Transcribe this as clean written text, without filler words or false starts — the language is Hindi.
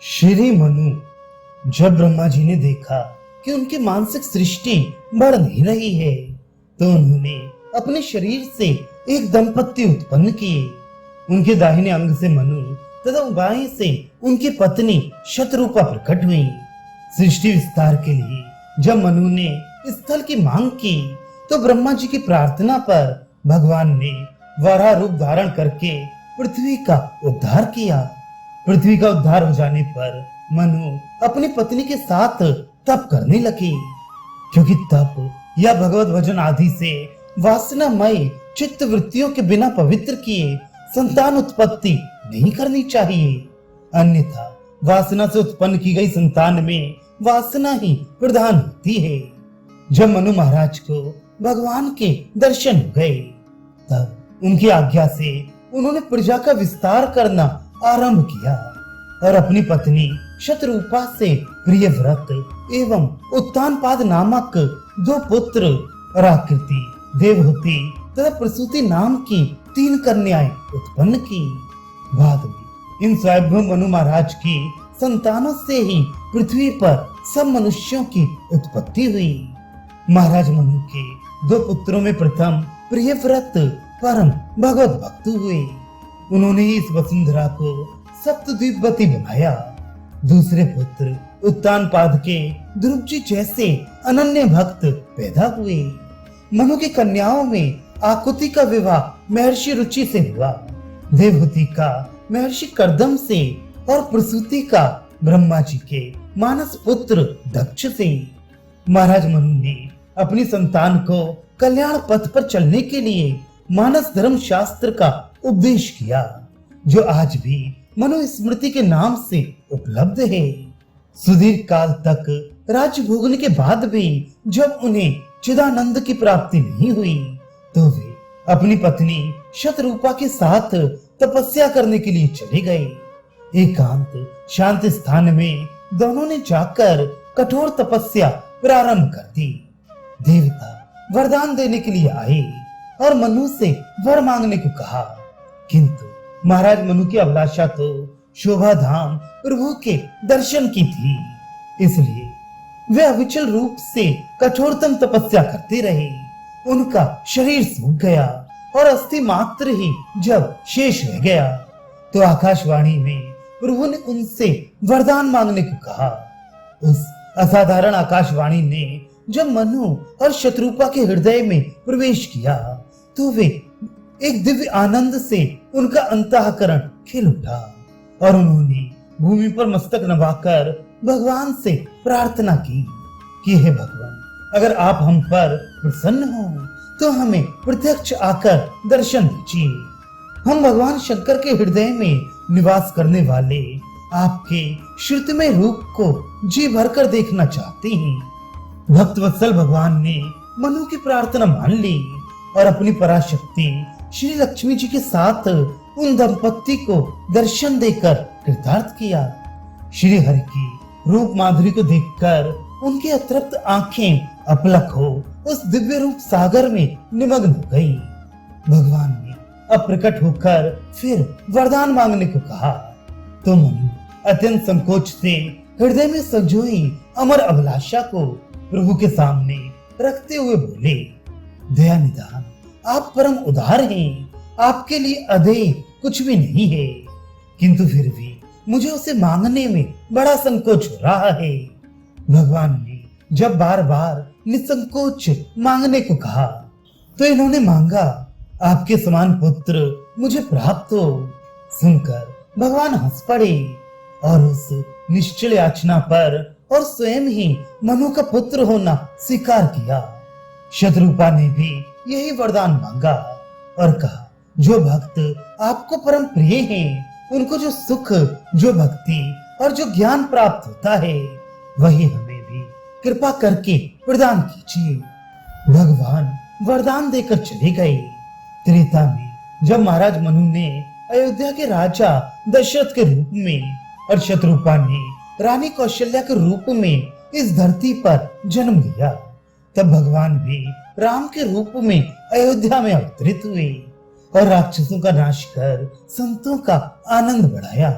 श्री मनु, जब ब्रह्मा जी ने देखा कि उनकी मानसिक सृष्टि बढ़ नहीं रही है, तो उन्होंने अपने शरीर से एक दंपत्ति उत्पन्न किए। उनके दाहिने अंग से मनु तथा बाएं से उनकी पत्नी शतरूपा प्रकट हुई। सृष्टि विस्तार के लिए जब मनु ने स्थल की मांग की, तो ब्रह्मा जी की प्रार्थना पर भगवान ने वराह रूप धारण करके पृथ्वी का उद्धार किया। पृथ्वी का उद्धार हो जाने पर मनु अपनी पत्नी के साथ तप करने लगी, क्योंकि तप या भगवत भजन आदि से वासनामय चित्त वृत्तियों के बिना पवित्र किए संतान उत्पत्ति नहीं करनी चाहिए। अन्यथा वासना से उत्पन्न की गई संतान में वासना ही प्रधान होती है। जब मनु महाराज को भगवान के दर्शन हो गए, तब उनकी आज्ञा से उन्होंने प्रजा का विस्तार करना आरंभ किया और अपनी पत्नी शतरूपा से प्रियव्रत एवं उत्तानपाद नामक दो पुत्र राकृति, देवहूति तथा प्रसूति नाम की 3 कन्याएं उत्पन्न की। बाद में इन स्वयंभू मनु महाराज की संतानों से ही पृथ्वी पर सब मनुष्यों की उत्पत्ति हुई। महाराज मनु के 2 पुत्रों में प्रथम प्रियव्रत परम भगवत भक्त हुए। उन्होंने ही इस वसुंधरा को सप्तद्वीपवती बनाया। दूसरे पुत्र उत्तानपाद के ध्रुव जी जैसे अनन्य भक्त पैदा हुए। मनु की कन्याओं में आकुति का विवाह महर्षि रुचि से हुआ, देवहूति का महर्षि कर्दम से और प्रसूति का ब्रह्मा जी के मानस पुत्र दक्ष से। महाराज मनु ने अपनी संतान को कल्याण पथ पर चलने के लिए मानस धर्म शास्त्र का उपदेश किया, जो आज भी मनुस्मृति के नाम से उपलब्ध है। सुदीर्घ काल तक राज्य भोगने के बाद भी जब उन्हें चिदानंद की प्राप्ति नहीं हुई, तो वे अपनी पत्नी शतरूपा के साथ तपस्या करने के लिए चले गए। एकांत शांत स्थान में दोनों ने जाकर कठोर तपस्या प्रारंभ कर दी। देवता वरदान देने के लिए आए और मनु से वर मांगने को कहा, किंतु महाराज मनु की अभिलाषा तो शोभा धाम प्रभु के दर्शन की थी, इसलिए वे अविचल रूप से कठोरतम तपस्या करते रहे। उनका शरीर सूख गया और अस्थि मात्र ही जब शेष रह गया, तो आकाशवाणी में प्रभु ने उनसे वरदान मांगने को कहा। उस असाधारण आकाशवाणी ने जब मनु और शतरूपा के हृदय में प्रवेश किया, तो वे एक दिव्य आनंद से उनका अंतःकरण खिल उठा और उन्होंने भूमि पर मस्तक नवाकर भगवान से प्रार्थना की कि हे भगवान, अगर आप हम पर प्रसन्न हो तो हमें प्रत्यक्ष आकर दर्शन दीजिए। हम भगवान शंकर के हृदय में निवास करने वाले आपके श्रुतिमय रूप को जी भरकर देखना चाहते हैं। भक्त वत्सल भगवान ने मनु की प्रार्थना मान ली और अपनी पराशक्ति श्री लक्ष्मी जी के साथ उन दंपत्ति को दर्शन देकर कृतार्थ किया। श्री हरि की रूप माधुरी को देखकर उनकी अतृप्त आंखें अपलक हो उस दिव्य रूप सागर में निमग्न हो गई। भगवान ने अब प्रकट होकर फिर वरदान मांगने को कहा, तो मनु अत्यंत संकोच से हृदय में संजोई अमर अभिलाषा को प्रभु के सामने रखते हुए बोले, दया निधान, आप परम उदार हैं, आपके लिए अधेय कुछ भी नहीं है, किंतु फिर भी मुझे उसे मांगने में बड़ा संकोच हो रहा है। भगवान ने जब बार बार निसंकोच मांगने को कहा, तो इन्होंने मांगा, आपके समान पुत्र मुझे प्राप्त हो। सुनकर भगवान हंस पड़े और उस निश्चल याचना पर और स्वयं ही मनु का पुत्र होना स्वीकार किया। शतरूपा ने भी यही वरदान मांगा और कहा, जो भक्त आपको परम प्रिय हैं, उनको जो सुख, जो भक्ति और जो ज्ञान प्राप्त होता है, वही हमें भी कृपा करके प्रदान कीजिए। भगवान वरदान देकर चले गए। त्रेता में जब महाराज मनु ने अयोध्या के राजा दशरथ के रूप में और शतरूपा ने रानी कौशल्या के रूप में इस धरती पर जन्म लिया, तब भगवान भी राम के रूप में अयोध्या में अवतरित हुए और राक्षसों का नाश कर संतों का आनंद बढ़ाया।